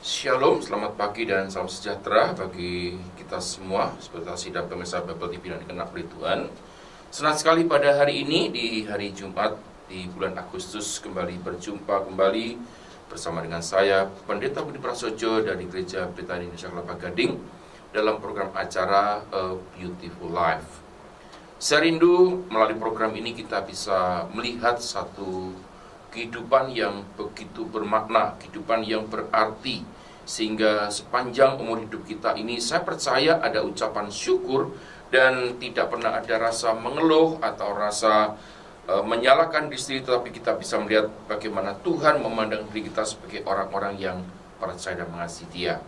Shalom, selamat pagi dan salam sejahtera bagi kita semua, seperti dan pemirsa Bible TV yang dikenal oleh Tuhan. Senang sekali pada hari ini, di hari Jumat di bulan Agustus, kembali berjumpa kembali bersama dengan saya, Pendeta Budi Prasojo dari Gereja Betani Indonesia Kelapa Gading dalam program acara A Beautiful Life. Saya rindu melalui program ini kita bisa melihat satu kehidupan yang begitu bermakna, kehidupan yang berarti, sehingga sepanjang umur hidup kita ini saya percaya ada ucapan syukur dan tidak pernah ada rasa mengeluh atau rasa menyalahkan diri sendiri, tetapi kita bisa melihat bagaimana Tuhan memandang diri kita sebagai orang-orang yang percaya dan mengasihi Dia.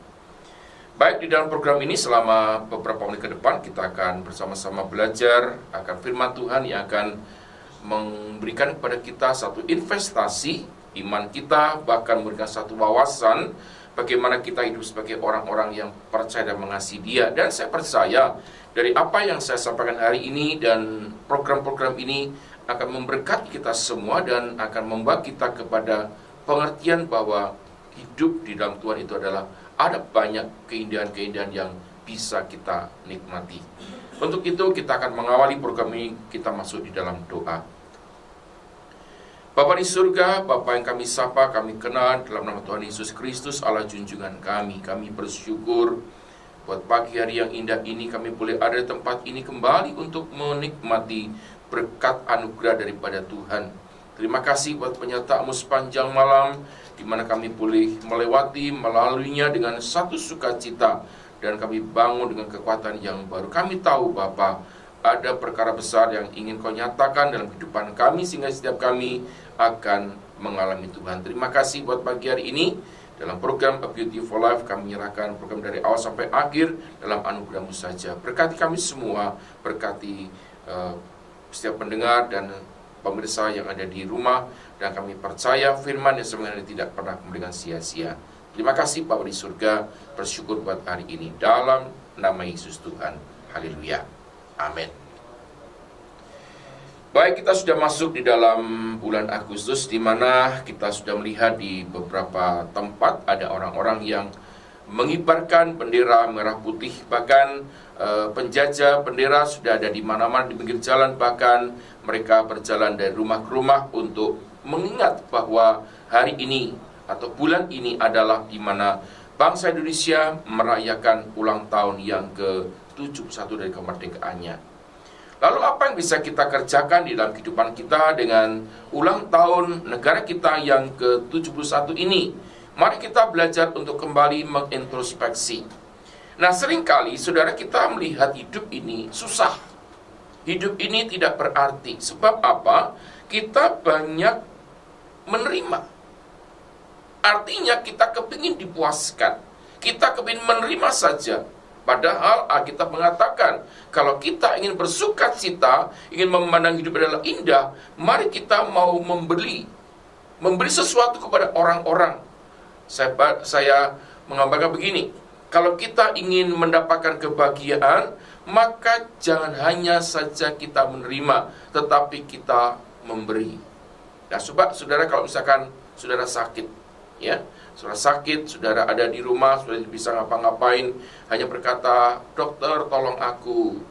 Baik, di dalam program ini selama beberapa menit ke depan kita akan bersama-sama belajar akan firman Tuhan yang akan memberikan kepada kita satu investasi iman kita, bahkan memberikan satu wawasan bagaimana kita hidup sebagai orang-orang yang percaya dan mengasihi Dia. Dan saya percaya dari apa yang saya sampaikan hari ini dan program-program ini akan memberkati kita semua dan akan membawa kita kepada pengertian bahwa hidup di dalam Tuhan itu adalah ada banyak keindahan-keindahan yang bisa kita nikmati. Untuk itu kita akan mengawali program ini, kita masuk di dalam doa. Bapa di surga, Bapa yang kami sapa, kami kenal dalam nama Tuhan Yesus Kristus, Allah junjungan kami. Kami bersyukur buat pagi hari yang indah ini kami boleh ada di tempat ini kembali untuk menikmati berkat anugerah daripada Tuhan. Terima kasih buat penyertaan-Mu sepanjang malam, di mana kami boleh melewati melaluinya dengan satu sukacita, dan kami bangun dengan kekuatan yang baru. Kami tahu Bapa, ada perkara besar yang ingin Kau nyatakan dalam kehidupan kami, sehingga setiap kami akan mengalami Tuhan. Terima kasih buat pagi hari ini. Dalam program A Beautiful Life, kami menyerahkan program dari awal sampai akhir dalam anugerah-Mu saja. Berkati kami semua, berkati setiap pendengar dan pemirsa yang ada di rumah, dan kami percaya firman yang sebenarnya tidak pernah memberikan sia-sia. Terima kasih Bapa di surga, bersyukur buat hari ini dalam nama Yesus Tuhan. Haleluya. Amin. Baik, kita sudah masuk di dalam bulan Agustus, di mana kita sudah melihat di beberapa tempat ada orang-orang yang mengibarkan bendera merah putih. Bahkan penjajah bendera sudah ada di mana-mana di pinggir jalan. Bahkan mereka berjalan dari rumah ke rumah untuk mengingat bahwa hari ini atau bulan ini adalah di mana bangsa Indonesia merayakan ulang tahun yang ke-71 dari kemerdekaannya. Lalu apa yang bisa kita kerjakan di dalam kehidupan kita dengan ulang tahun negara kita yang ke-71 ini? Mari kita belajar untuk kembali mengintrospeksi. Nah, seringkali saudara kita melihat hidup ini susah. Hidup ini tidak berarti. Sebab apa? Kita banyak menerima. Artinya kita kepingin dipuaskan, kita kepingin menerima saja. Padahal Alkitab mengatakan, kalau kita ingin bersukacita, ingin memandang hidup adalah indah, mari kita mau memberi sesuatu kepada orang-orang. Saya menggambarkan begini, kalau kita ingin mendapatkan kebahagiaan, maka jangan hanya saja kita menerima, tetapi kita memberi. Nah, saudara, kalau misalkan saudara sakit, ya, saudara sakit, saudara ada di rumah, saudara bisa ngapa-ngapain, hanya berkata, dokter tolong aku.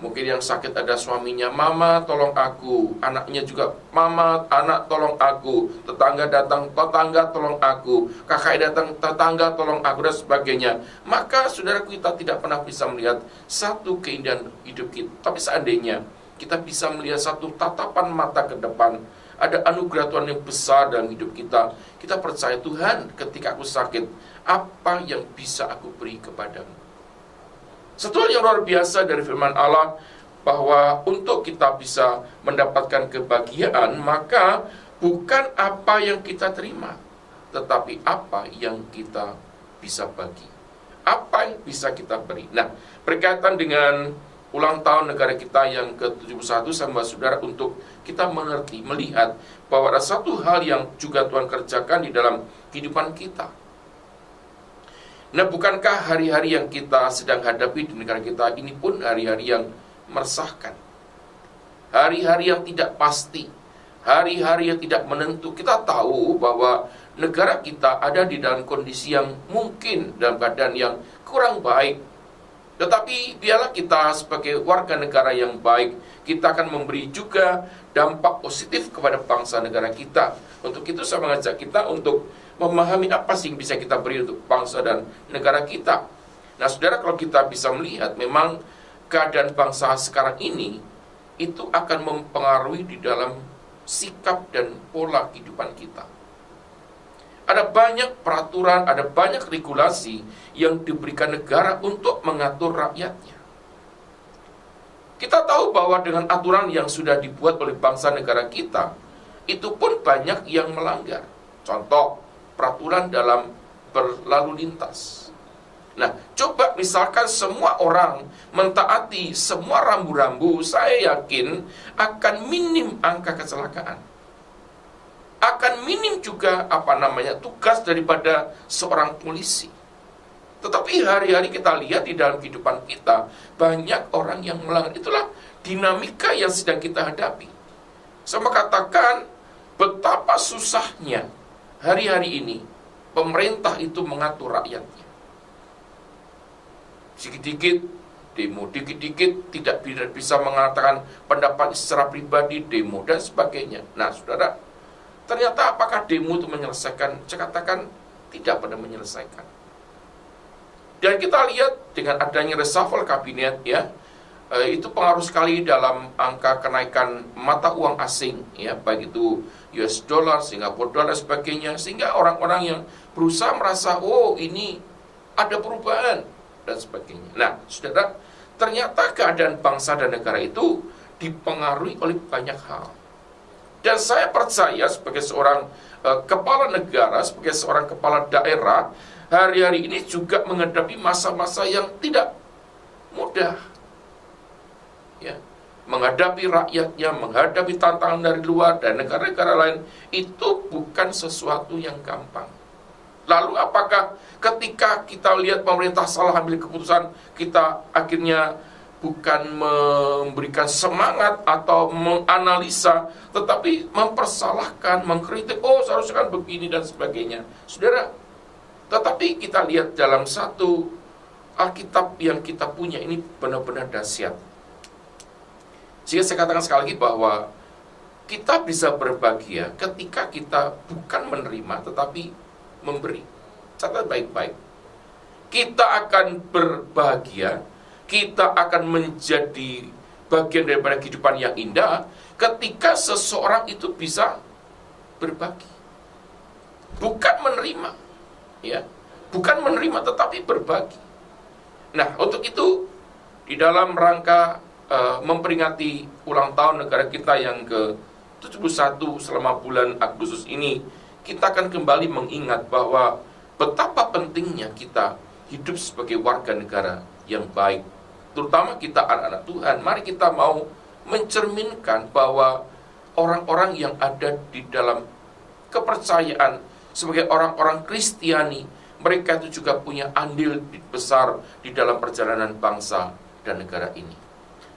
Mungkin yang sakit ada suaminya, mama tolong aku. Anaknya juga, mama, anak tolong aku. Tetangga datang, tetangga tolong aku. Kakak datang, tetangga tolong aku, dan sebagainya. Maka saudara, kita tidak pernah bisa melihat satu keindahan hidup kita. Tapi seandainya kita bisa melihat satu tatapan mata ke depan, ada anugerah Tuhan yang besar dalam hidup kita. Kita percaya, Tuhan, ketika aku sakit, apa yang bisa aku beri kepadamu? Satu hal yang luar biasa dari firman Allah, bahwa untuk kita bisa mendapatkan kebahagiaan, maka bukan apa yang kita terima, tetapi apa yang kita bisa bagi. Apa yang bisa kita beri. Nah, berkaitan dengan ulang tahun negara kita yang ke-71, sama saudara, untuk kita mengerti, melihat bahwa ada satu hal yang juga Tuhan kerjakan di dalam kehidupan kita. Nah, bukankah hari-hari yang kita sedang hadapi di negara kita ini pun hari-hari yang meresahkan, hari-hari yang tidak pasti, hari-hari yang tidak menentu? Kita tahu bahwa negara kita ada di dalam kondisi yang mungkin dalam keadaan yang kurang baik. Tetapi biarlah kita sebagai warga negara yang baik, kita akan memberi juga dampak positif kepada bangsa negara kita. Untuk itu saya mengajak kita untuk memahami apa sih yang bisa kita beri untuk bangsa dan negara kita. Nah saudara, kalau kita bisa melihat memang keadaan bangsa sekarang ini itu akan mempengaruhi di dalam sikap dan pola kehidupan kita. Ada banyak peraturan, ada banyak regulasi yang diberikan negara untuk mengatur rakyatnya. Kita tahu bahwa dengan aturan yang sudah dibuat oleh bangsa negara kita, itu pun banyak yang melanggar. Contoh, peraturan dalam berlalu lintas. Nah, coba misalkan semua orang mentaati semua rambu-rambu, saya yakin akan minim angka kecelakaan. Akan minim juga tugas daripada seorang polisi. Tetapi hari-hari kita lihat di dalam kehidupan kita, banyak orang yang melanggar. Itulah dinamika yang sedang kita hadapi. Saya mau katakan betapa susahnya hari-hari ini pemerintah itu mengatur rakyatnya. Sedikit-dikit demo, dikit-dikit tidak bisa mengatakan pendapat secara pribadi, demo dan sebagainya. Nah, saudara, ternyata apakah demo itu menyelesaikan? Saya katakan tidak pernah menyelesaikan. Dan kita lihat dengan adanya reshuffle kabinet itu pengaruh sekali dalam angka kenaikan mata uang asing baik itu US dollar, Singapore dollar dan sebagainya, sehingga orang-orang yang berusaha merasa ini ada perubahan dan sebagainya. Nah, saudara, ternyata keadaan bangsa dan negara itu dipengaruhi oleh banyak hal. Dan saya percaya sebagai seorang kepala negara, sebagai seorang kepala daerah, hari-hari ini juga menghadapi masa-masa yang tidak mudah. Menghadapi rakyatnya, menghadapi tantangan dari luar dan negara-negara lain, itu bukan sesuatu yang gampang. Lalu apakah ketika kita lihat pemerintah salah ambil keputusan, kita akhirnya bukan memberikan semangat atau menganalisa, tetapi mempersalahkan, mengkritik, seharusnya kan begini dan sebagainya. Saudara, tetapi kita lihat dalam satu Alkitab yang kita punya ini benar-benar dahsyat. Sehingga saya katakan sekali lagi bahwa kita bisa berbahagia ketika kita bukan menerima tetapi memberi. Catat baik-baik. Kita akan berbahagia, kita akan menjadi bagian daripada kehidupan yang indah ketika seseorang itu bisa berbagi. Bukan menerima. Bukan menerima tetapi berbagi. Nah, untuk itu di dalam rangka memperingati ulang tahun negara kita yang ke-71 selama bulan Agustus ini, kita akan kembali mengingat bahwa betapa pentingnya kita hidup sebagai warga negara yang baik. Terutama kita anak-anak Tuhan, mari kita mau mencerminkan bahwa orang-orang yang ada di dalam kepercayaan sebagai orang-orang Kristiani, mereka itu juga punya andil besar di dalam perjalanan bangsa dan negara ini.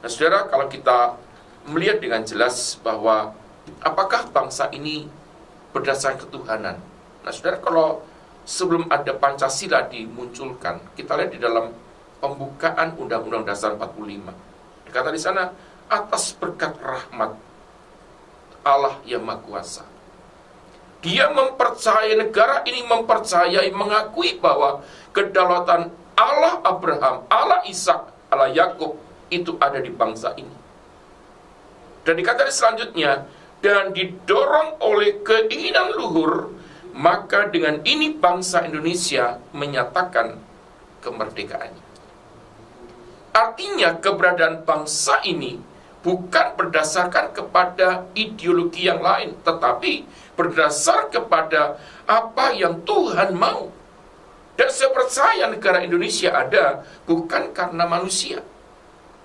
Nah, saudara, kalau kita melihat dengan jelas bahwa apakah bangsa ini berdasarkan ketuhanan. Nah, saudara, kalau sebelum ada Pancasila dimunculkan, kita lihat di dalam pembukaan Undang-Undang Dasar 45. Dikata di sana, atas berkat rahmat Allah yang Maha Kuasa. Dia mempercayai, negara ini mempercayai, mengakui bahwa kedaulatan Allah Abraham, Allah Ishak, Allah Yakub itu ada di bangsa ini. Dan dikatakan selanjutnya, dan didorong oleh keinginan luhur, maka dengan ini bangsa Indonesia menyatakan kemerdekaannya. Artinya keberadaan bangsa ini bukan berdasarkan kepada ideologi yang lain, tetapi berdasar kepada apa yang Tuhan mau. Dan saya percaya negara Indonesia ada bukan karena manusia.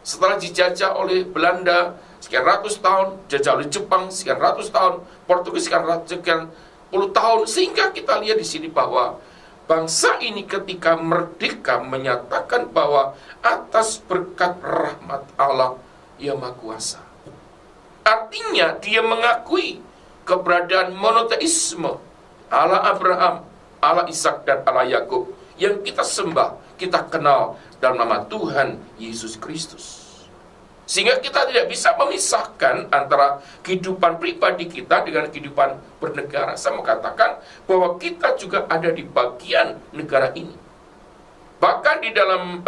Setelah dijajah oleh Belanda sekian ratus tahun, jajah oleh Jepang sekian ratus tahun, Portugis sekian puluh tahun, sehingga kita lihat di sini bahwa bangsa ini ketika merdeka menyatakan bahwa atas berkat rahmat Allah yang Maha Kuasa. Artinya dia mengakui keberadaan monoteisme, Allah Abraham, Allah Ishak dan Allah Yakub yang kita sembah, kita kenal dalam nama Tuhan Yesus Kristus. Sehingga kita tidak bisa memisahkan antara kehidupan pribadi kita dengan kehidupan bernegara. Saya mau katakan bahwa kita juga ada di bagian negara ini. Bahkan di dalam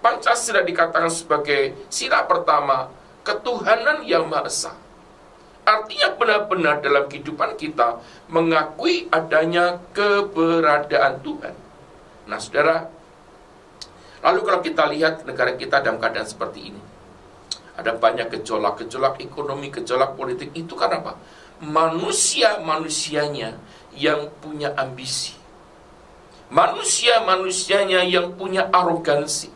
Pancasila dikatakan sebagai sila pertama, ketuhanan yang Maha Esa. Artinya benar-benar dalam kehidupan kita mengakui adanya keberadaan Tuhan. Nah, saudara, lalu kalau kita lihat negara kita dalam keadaan seperti ini, ada banyak gejolak ekonomi, gejolak politik. Itu karena apa? Manusia-manusianya yang punya ambisi. Manusia-manusianya yang punya arogansi.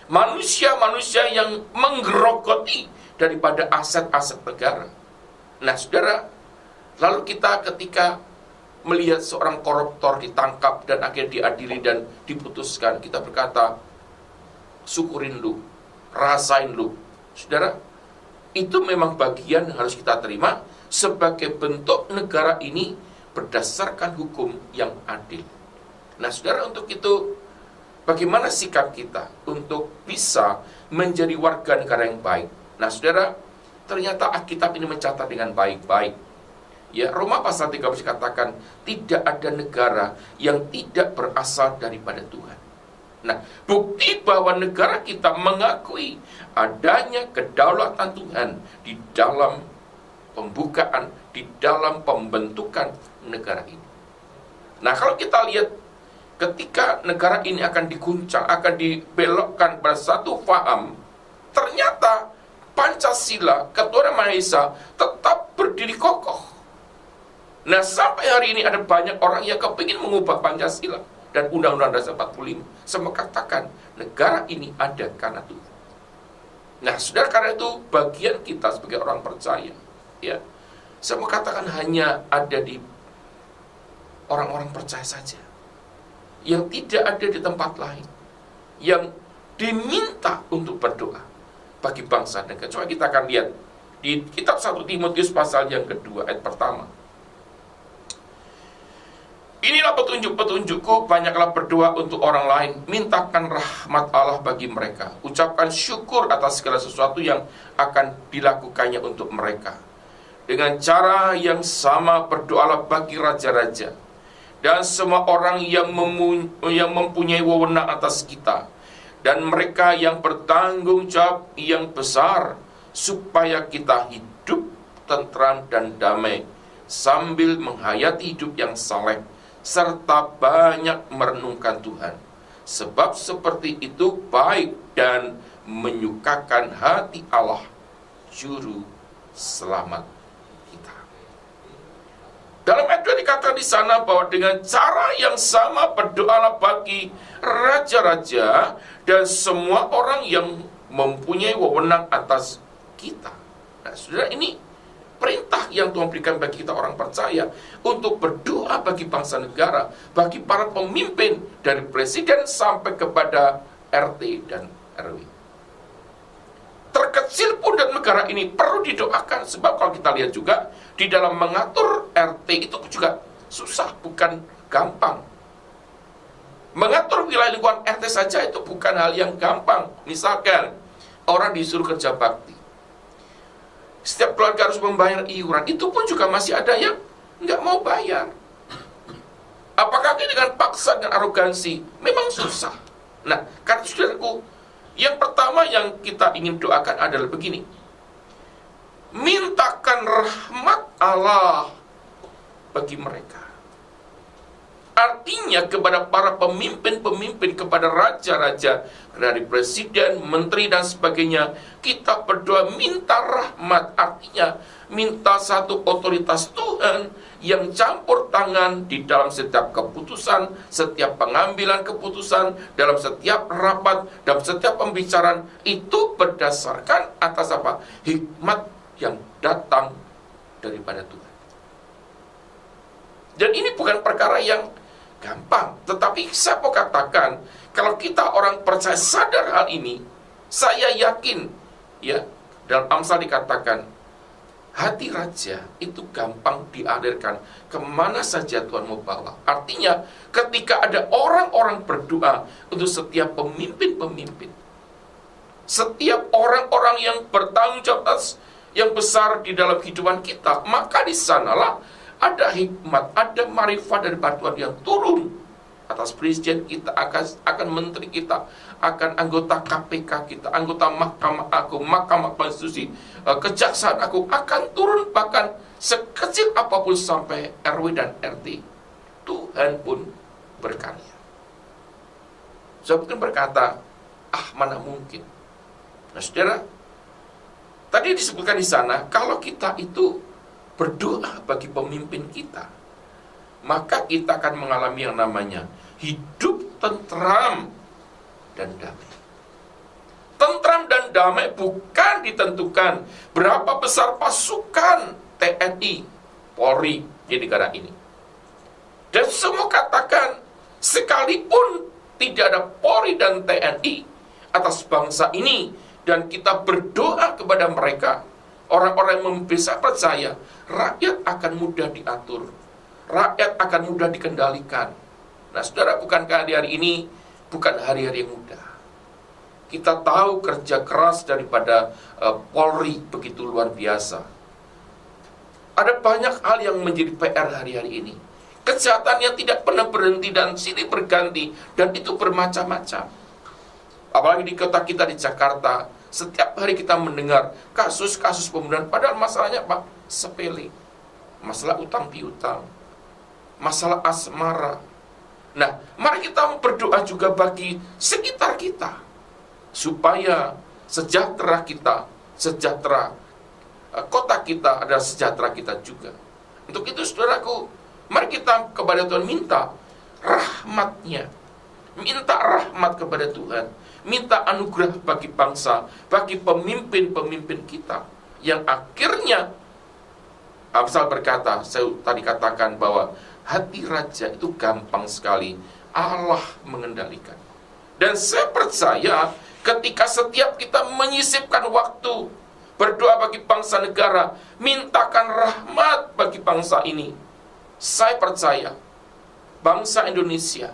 Manusia-manusia yang menggerogoti daripada aset-aset negara. Nah, saudara, lalu kita ketika melihat seorang koruptor ditangkap dan akhirnya diadili dan diputuskan, kita berkata, syukurin lu, rasain lu. Saudara, itu memang bagian yang harus kita terima sebagai bentuk negara ini berdasarkan hukum yang adil. Nah, saudara, untuk itu bagaimana sikap kita untuk bisa menjadi warga negara yang baik? Nah, saudara, ternyata Alkitab ini mencatat dengan baik-baik. Ya, Roma pasal 13 katakan tidak ada negara yang tidak berasal daripada Tuhan. Nah, bukti bahwa negara kita mengakui adanya kedaulatan Tuhan di dalam pembukaan, di dalam pembentukan negara ini. Nah, kalau kita lihat ketika negara ini akan diguncang, akan dibelokkan pada satu faham, ternyata Pancasila, Ketuhanan Maha Esa tetap berdiri kokoh. Nah, sampai hari ini ada banyak orang yang kepingin mengubah Pancasila dan Undang-Undang Dasar 45. Saya mengatakan negara ini ada karena Tuhan. Nah, saudara, karena itu bagian kita sebagai orang percaya, ya, saya mengatakan hanya ada di orang-orang percaya saja, yang tidak ada di tempat lain, yang diminta untuk berdoa bagi bangsa dan negara. Coba kita akan lihat di kitab 1 Timotius pasal yang kedua ayat pertama. Inilah petunjuk-petunjukku, banyaklah berdoa untuk orang lain, mintakan rahmat Allah bagi mereka, ucapkan syukur atas segala sesuatu yang akan dilakukannya untuk mereka. Dengan cara yang sama berdoalah bagi raja-raja dan semua orang yang mempunyai wewenang atas kita, dan mereka yang bertanggung jawab yang besar, supaya kita hidup tentram dan damai, sambil menghayati hidup yang saleh, serta banyak merenungkan Tuhan. Sebab seperti itu baik dan menyukakan hati Allah, Juru Selamat kita. Dalam ayat 2 dikatakan di sana bahwa dengan cara yang sama berdoalah bagi raja-raja dan semua orang yang mempunyai wewenang atas kita. Nah, saudara, ini perintah yang Tuhan berikan bagi kita orang percaya untuk berdoa bagi bangsa negara, bagi para pemimpin dari presiden sampai kepada RT dan RW. Terkecil pun dan negara ini perlu didoakan, sebab kalau kita lihat juga di dalam mengatur RT itu juga susah, bukan gampang. Mengatur wilayah lingkungan RT saja itu bukan hal yang gampang. Misalkan orang disuruh kerja bakti, setiap keluarga harus membayar iuran, itu pun juga masih ada yang nggak mau bayar. Apakah dengan paksa dan arogansi? Memang susah. Nah, karena saudaraku, yang pertama yang kita ingin doakan adalah begini: mintakan rahmat Allah bagi mereka. Artinya kepada para pemimpin-pemimpin, kepada raja-raja, dari presiden, menteri dan sebagainya, kita berdoa minta rahmat. Artinya minta satu otoritas Tuhan yang campur tangan di dalam setiap keputusan, setiap pengambilan keputusan, dalam setiap rapat, dalam setiap pembicaraan, itu berdasarkan atas apa? Hikmat yang datang daripada Tuhan. Dan ini bukan perkara yang gampang, tetapi saya mau katakan, kalau kita orang percaya sadar hal ini, saya yakin, ya, dalam Amsal dikatakan, hati raja itu gampang dialirkan kemana saja Tuhan mau bawa. Artinya ketika ada orang-orang berdoa untuk setiap pemimpin-pemimpin, setiap orang-orang yang bertanggung jawab atas yang besar di dalam kehidupan kita, maka di sanalah ada hikmat, ada marifat dari Tuhan yang turun atas presiden kita, akan menteri kita, akan anggota KPK kita, anggota Mahkamah Agung, Mahkamah Konstitusi, Kejaksaan Agung, akan turun bahkan sekecil apapun sampai RW dan RT. Tuhan pun berkarya. Saya mungkin berkata, mana mungkin. Nah, saudara, tadi disebutkan di sana, kalau kita itu berdoa bagi pemimpin kita, maka kita akan mengalami yang namanya hidup tentram dan damai. Tentram dan damai bukan ditentukan berapa besar pasukan TNI, Polri di negara ini. Dan semua katakan, sekalipun tidak ada Polri dan TNI atas bangsa ini, dan kita berdoa kepada mereka, orang-orang yang bisa percaya, rakyat akan mudah diatur, rakyat akan mudah dikendalikan. Nah, saudara, bukankah di hari ini bukan hari-hari yang mudah? Kita tahu kerja keras daripada Polri begitu luar biasa. Ada banyak hal yang menjadi PR hari-hari ini. Kejahatan yang tidak pernah berhenti dan silih berganti, dan itu bermacam-macam. Apalagi di kota kita di Jakarta, setiap hari kita mendengar kasus-kasus pembunuhan, padahal masalahnya apa? Sepele. Masalah utang piutang, masalah asmara. Nah, mari kita berdoa juga bagi sekitar kita, supaya sejahtera kita, sejahtera kota kita adalah sejahtera kita juga. Untuk itu, saudaraku, mari kita kepada Tuhan minta rahmat-Nya, minta rahmat kepada Tuhan, minta anugerah bagi bangsa, bagi pemimpin-pemimpin kita, yang akhirnya Amsal berkata, saya tadi katakan bahwa hati raja itu gampang sekali Allah mengendalikan. Dan saya percaya ketika setiap kita menyisipkan waktu berdoa bagi bangsa negara, mintakan rahmat bagi bangsa ini, saya percaya bangsa Indonesia,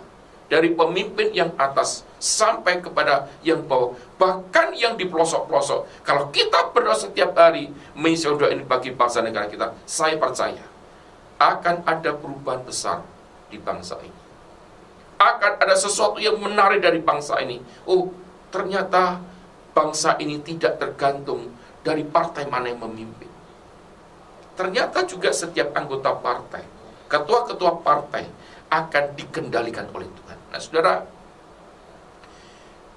dari pemimpin yang atas sampai kepada yang bawah, bahkan yang di pelosok-pelosok, kalau kita berdoa setiap hari mengisi doa ini bagi bangsa negara kita, saya percaya akan ada perubahan besar di bangsa ini. Akan ada sesuatu yang menarik dari bangsa ini. Oh, ternyata bangsa ini tidak tergantung dari partai mana yang memimpin. Ternyata juga setiap anggota partai, ketua-ketua partai akan dikendalikan oleh Tuhan. Nah, saudara,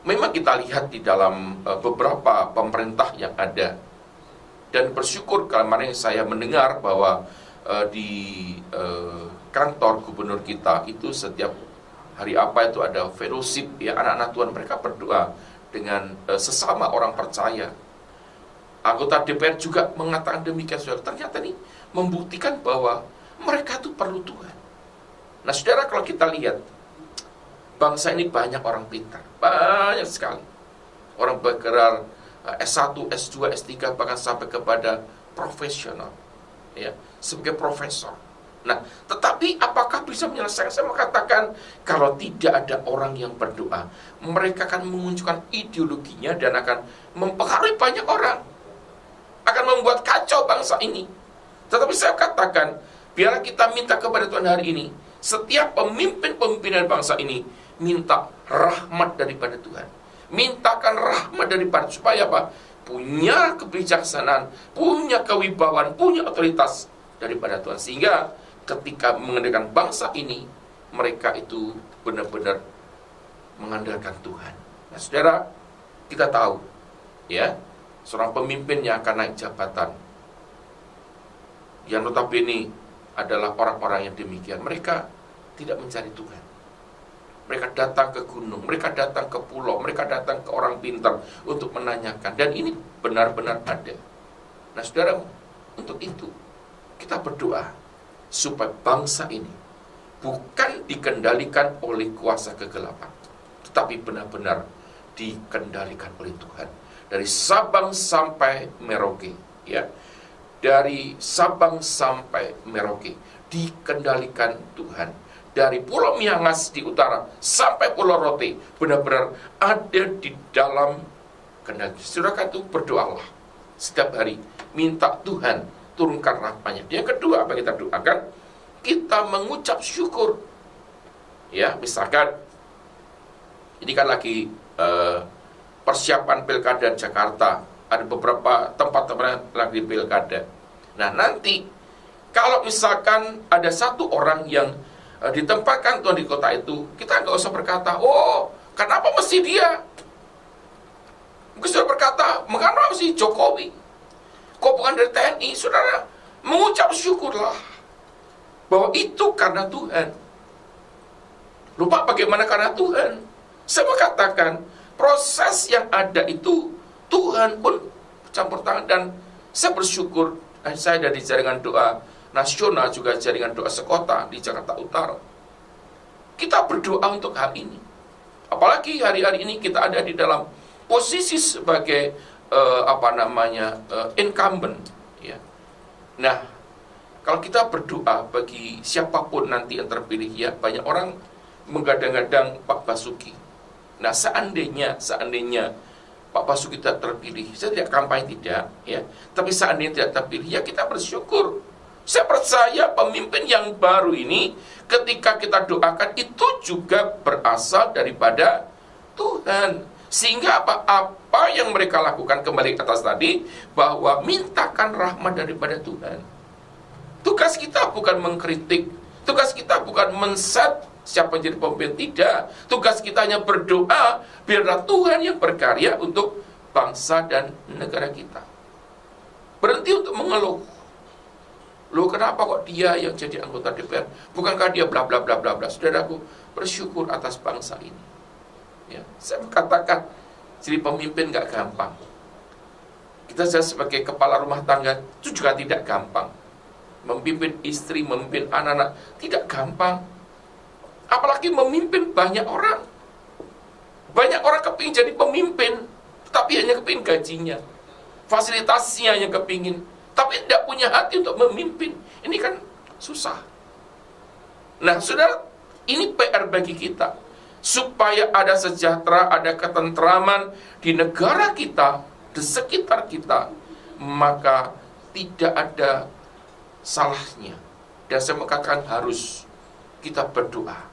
memang kita lihat di dalam beberapa pemerintah yang ada, dan bersyukur kemarin saya mendengar bahwa di kantor gubernur kita itu setiap hari apa itu ada fellowship, ya, anak-anak Tuhan mereka berdoa dengan sesama orang percaya. Anggota DPR juga mengatakan demikian, saudara. Ternyata nih membuktikan bahwa mereka itu perlu Tuhan. Nah, saudara, kalau kita lihat bangsa ini banyak orang pintar, banyak sekali orang bergerak S1, S2, S3, bahkan sampai kepada profesional, ya, sebagai profesor. Nah, tetapi apakah bisa menyelesaikan? Saya mengatakan, kalau tidak ada orang yang berdoa, mereka akan menunjukkan ideologinya dan akan mempengaruhi banyak orang, akan membuat kacau bangsa ini. Tetapi saya katakan, biarlah kita minta kepada Tuhan hari ini, setiap pemimpin-pemimpinan bangsa ini minta rahmat daripada Tuhan, mintakan rahmat daripada, supaya apa? Punya kebijaksanaan, punya kewibawaan, punya otoritas daripada Tuhan, sehingga ketika mengandalkan bangsa ini, mereka itu benar-benar mengandalkan Tuhan. Nah, saudara, kita tahu, ya, seorang pemimpin yang akan naik jabatan, yang notabene adalah orang-orang yang demikian, mereka tidak mencari Tuhan. Mereka datang ke gunung, mereka datang ke pulau, mereka datang ke orang pintar untuk menanyakan. Dan ini benar-benar ada. Nah, saudara, untuk itu kita berdoa supaya bangsa ini bukan dikendalikan oleh kuasa kegelapan, tetapi benar-benar dikendalikan oleh Tuhan. Dari Sabang sampai Merauke, ya. dari Sabang sampai Merauke dikendalikan Tuhan. Dari Pulau Miangas di utara sampai Pulau Rote benar-benar ada di dalam kendali. Saudara itu berdoalah setiap hari, minta Tuhan turunkan rahmat-Nya. Yang kedua, apa kita doakan? Kita mengucap syukur. Ya, misalkan ini kan lagi persiapan pilkada Jakarta, ada beberapa tempat-tempat lagi pilkada. Nah, nanti kalau misalkan ada satu orang yang ditempatkan Tuhan di kota itu, kita nggak usah berkata, oh, kenapa mesti dia? Mungkin saudara berkata, mengapa mesti Jokowi? Kok bukan dari TNI? Saudara, mengucap syukurlah bahwa itu karena Tuhan. Lupa bagaimana karena Tuhan. Saya mau katakan, proses yang ada itu Tuhan pun campur tangan. Dan saya bersyukur, saya dari jaringan doa nasional, juga jaringan doa sekota di Jakarta Utara, kita berdoa untuk hal ini. Apalagi hari-hari ini kita ada di dalam posisi sebagai incumbent, ya. Nah, kalau kita berdoa bagi siapapun nanti yang terpilih, ya, banyak orang menggadang-gadang Pak Basuki. Nah, seandainya Pak Basuki tidak terpilih, saya tidak kampanye, tidak, ya. Tapi seandainya tidak terpilih, ya kita bersyukur. Saya percaya pemimpin yang baru ini, ketika kita doakan, itu juga berasal daripada Tuhan. Sehingga apa yang mereka lakukan, kembali ke atas tadi, bahwa mintakan rahmat daripada Tuhan. Tugas kita bukan mengkritik, tugas kita bukan men-set siapa yang jadi pemimpin, tidak. Tugas kita hanya berdoa, biarlah Tuhan yang berkarya untuk bangsa dan negara kita. Berhenti untuk mengeluh. Loh, kenapa kok dia yang jadi anggota DPR? Bukankah dia bla bla bla bla bla? Saudaraku, bersyukur atas bangsa ini. Ya, saya katakan, jadi pemimpin gak gampang. Kita sebagai kepala rumah tangga itu juga tidak gampang. Memimpin istri, memimpin anak-anak tidak gampang. Apalagi memimpin banyak orang. Banyak orang kepingin jadi pemimpin, tapi hanya kepingin gajinya, fasilitasnya hanya kepingin, tapi tidak punya hati untuk memimpin. Ini kan susah. Nah, saudara, ini PR bagi kita, supaya ada sejahtera, ada ketentraman di negara kita, di sekitar kita, maka tidak ada salahnya. Dan saya mengatakan harus kita berdoa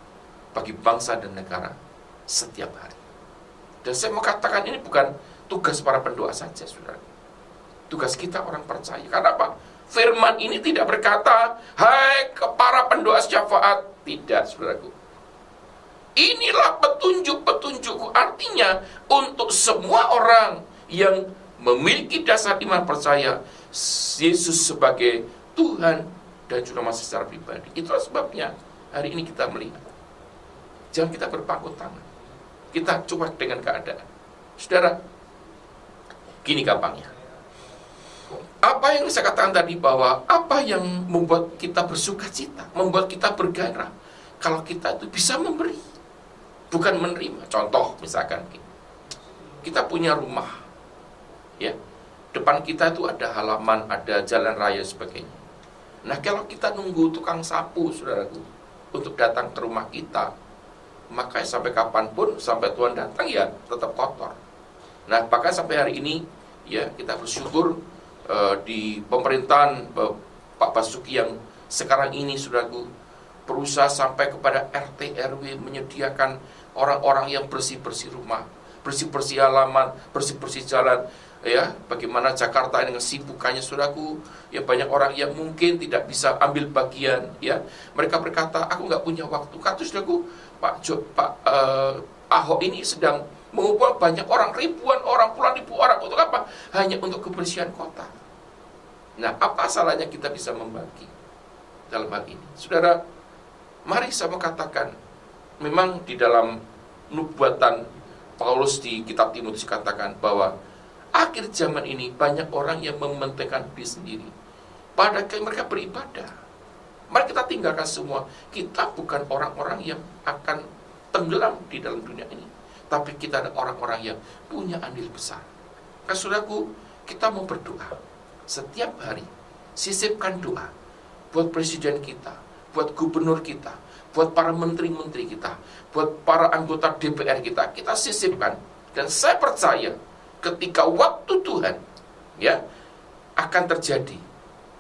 bagi bangsa dan negara setiap hari. Dan saya mengatakan ini bukan tugas para pendoa saja, saudara. Tugas kita orang percaya. Karena apa? Firman ini tidak berkata, hai ke para pendoa syafaat. Tidak, saudaraku. Inilah petunjuk-petunjukku. Artinya, untuk semua orang yang memiliki dasar iman percaya Yesus sebagai Tuhan dan Juru Selamat secara pribadi. Itulah sebabnya hari ini kita melihat, jangan kita berpangku tangan, kita cuek dengan keadaan. Saudara, gini gampangnya. Apa yang saya katakan tadi, bahwa apa yang membuat kita bersuka cita, membuat kita bergairah, kalau kita itu bisa memberi, bukan menerima. Contoh, misalkan kita punya rumah, ya, depan kita itu ada halaman, ada jalan raya sebagainya. Nah, kalau kita nunggu tukang sapu, saudaraku, untuk datang ke rumah kita, maka sampai kapanpun, sampai Tuhan datang, ya tetap kotor. Nah, bahkan sampai hari ini, ya, kita bersyukur di pemerintahan Pak Basuki yang sekarang ini, saudaraku, berusaha sampai kepada RT RW menyediakan orang-orang yang bersih-bersih rumah, bersih-bersih halaman, bersih-bersih jalan. Ya, bagaimana Jakarta dengan sibukannya, saudaraku, ya banyak orang yang mungkin tidak bisa ambil bagian, ya. Mereka berkata, aku nggak punya waktu. Kata saudaraku, Pak Ahok ini sedang mengumpulkan banyak orang, ribuan orang, puluhan ribu orang, untuk apa? Hanya untuk kebersihan kota. Nah, apa salahnya kita bisa membagi dalam hal ini? Saudara, mari saya katakan, memang di dalam nubuatan Paulus di kitab Timotius katakan bahwa akhir zaman ini banyak orang yang mementingkan diri sendiri, padahal mereka beribadah. Mari kita tinggalkan semua. Kita bukan orang-orang yang akan tenggelam di dalam dunia ini, tapi kita ada orang-orang yang punya andil besar. Saudaraku, kita mau berdoa setiap hari, Sisipkan doa buat presiden kita, buat gubernur kita, buat para menteri-menteri kita, buat para anggota DPR kita. Kita sisipkan. Dan saya percaya ketika waktu Tuhan ya akan terjadi,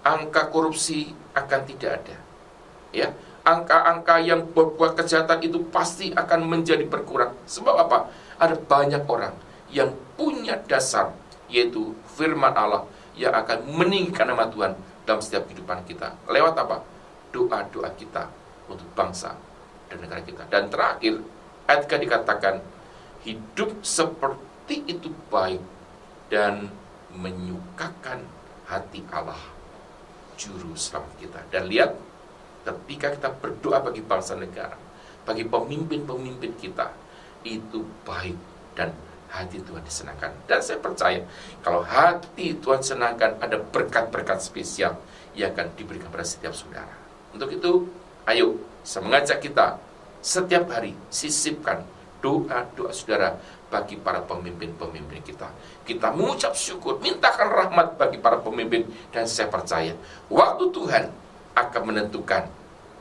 angka korupsi akan tidak ada. Ya, angka-angka yang berbuat kejahatan itu pasti akan menjadi berkurang. Sebab apa? Ada banyak orang yang punya dasar, yaitu firman Allah yang akan meninggikan nama Tuhan dalam setiap kehidupan kita. Lewat apa? Doa-doa kita untuk bangsa dan negara kita. Dan terakhir, ayat dikatakan, hidup seperti itu baik dan menyukakan hati Allah, Juru Selamat kita. Dan lihat, ketika kita berdoa bagi bangsa negara, bagi pemimpin-pemimpin kita, itu baik dan hati Tuhan disenangkan. Dan saya percaya kalau hati Tuhan senangkan, ada berkat-berkat spesial yang akan diberikan pada setiap saudara. Untuk itu, ayo saya mengajak kita setiap hari sisipkan doa-doa saudara bagi para pemimpin-pemimpin kita. Kita mengucap syukur, mintakan rahmat bagi para pemimpin, dan saya percaya waktu Tuhan akan menentukan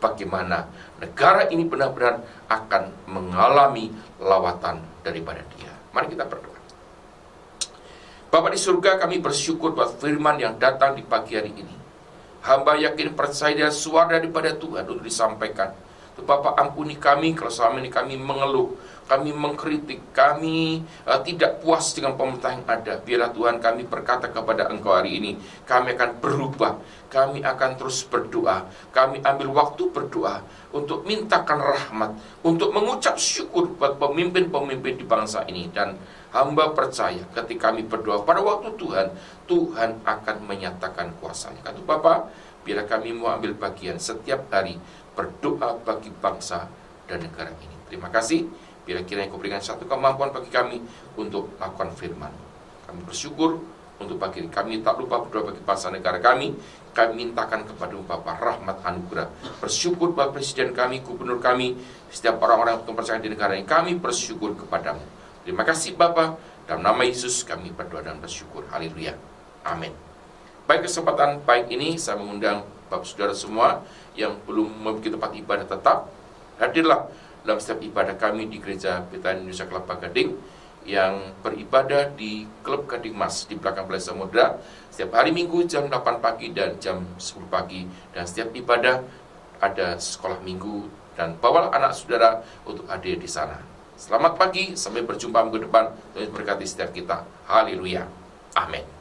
bagaimana negara ini benar-benar akan mengalami lawatan daripada Dia. Mari kita berdoa. Bapa di surga, kami bersyukur buat firman yang datang di pagi hari ini. Hamba yakin percaya dengan suara daripada Tuhan untuk disampaikan. Bapa, ampuni kami kalau selama ini kami mengeluh, kami mengkritik, kami tidak puas dengan pemerintah yang ada. Biarlah Tuhan kami berkata kepada Engkau hari ini, kami akan berubah, kami akan terus berdoa, kami ambil waktu berdoa untuk mintakan rahmat, untuk mengucap syukur buat pemimpin-pemimpin di bangsa ini. Dan hamba percaya ketika kami berdoa pada waktu Tuhan, Tuhan akan menyatakan kuasa-Nya. Kata Bapa, biarlah kami mau ambil bagian setiap hari berdoa bagi bangsa dan negara ini. Terima kasih. Bila kiranya Kau berikan satu kemampuan bagi kami untuk melakukan firman. Kami bersyukur untuk pagi ini. Kami tak lupa berdoa bagi bangsa negara kami. Kami mintakan kepada Bapa rahmat anugerah. Bersyukur buat presiden kami, gubernur kami, setiap orang-orang yang percaya di negara ini. Kami bersyukur kepadamu. Terima kasih Bapa. Dalam nama Yesus kami berdoa dan bersyukur. Haleluya. Amin. Baik, kesempatan baik ini saya mengundang Bapak Saudara semua yang belum memiliki tempat ibadah tetap, hadirlah dalam setiap ibadah kami di Gereja Betani Indonesia Kelapa Gading yang beribadah di Klub Gading Mas di belakang Balai Samudra setiap hari Minggu jam 8 pagi dan jam 10 pagi. Dan setiap ibadah ada sekolah minggu, dan bawalah anak saudara untuk hadir di sana. Selamat pagi, sampai berjumpa minggu depan. Tuhan berkati setiap kita. Haleluya. Amin.